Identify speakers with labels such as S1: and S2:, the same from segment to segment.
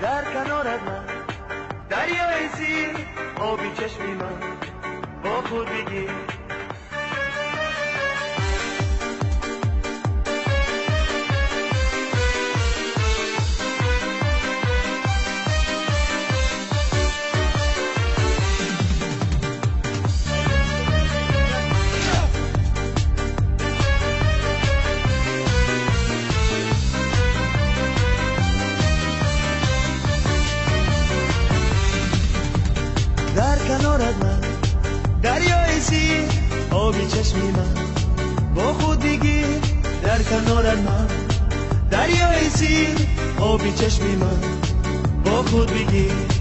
S1: در کنارت من دریای سیر آبی چشمی من با خود بگیر در کنارت من دریای سیر آبی چشمی من با خود بگیر در کنارت من دریای سیر آبی چشمی من با خود بگیر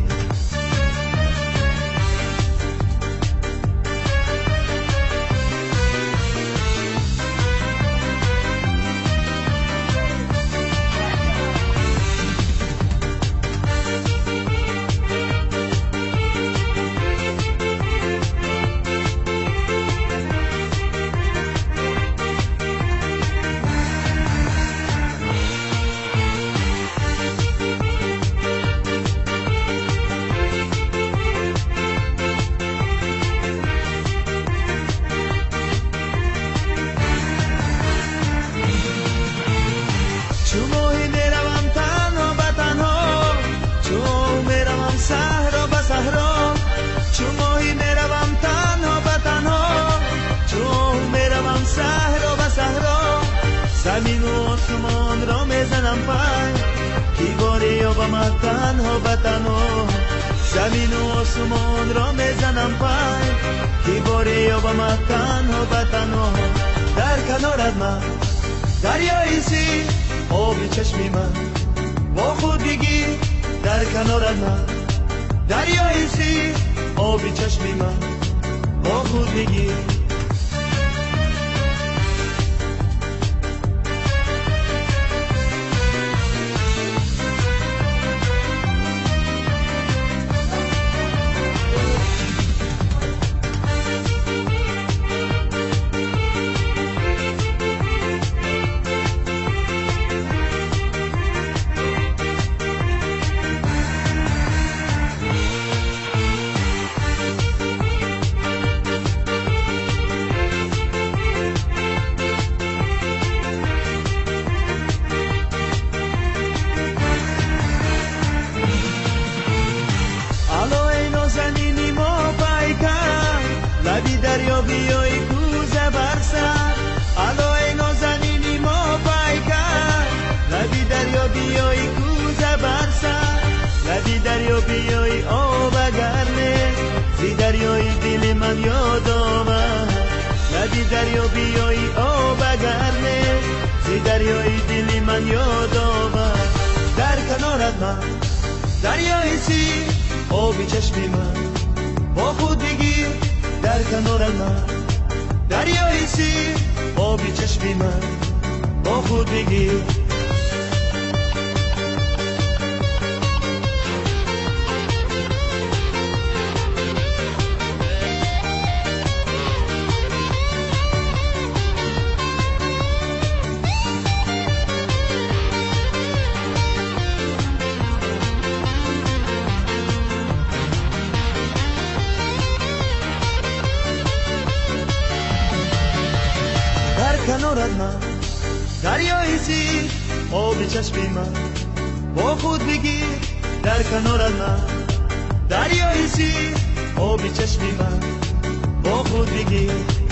S1: زمین و آسمان را میزنم پای کی باری یا با من تنها به تنها زمین و آسمان را میزنم پای کی باری یا با من تنها به تنها در کنارت من دریای سیر آبی چشمی من با خود بگیر در کنارت من دریای سیر آبی چشمی من با خود بگیر لبی دریا بیای کوزه برسن الو ای نازنینی ما پیکر لبی دریا بیای کوزه برسن لبی دریا بیای آب گرمه زی دریای دل من یاد آمد لبی دریا بیای آب گرمه زی دریای دل من یاد آمد در کنارت من دریای سیر آبی چشمی من با خود بگیر در کنارت من دریای سیر آبی چشمی من با خود بگیر کنارت من دریای سیر آبی چشمی من با خود بگیر در کنارت من دریای سیر آبی چشمی من با خود بگیر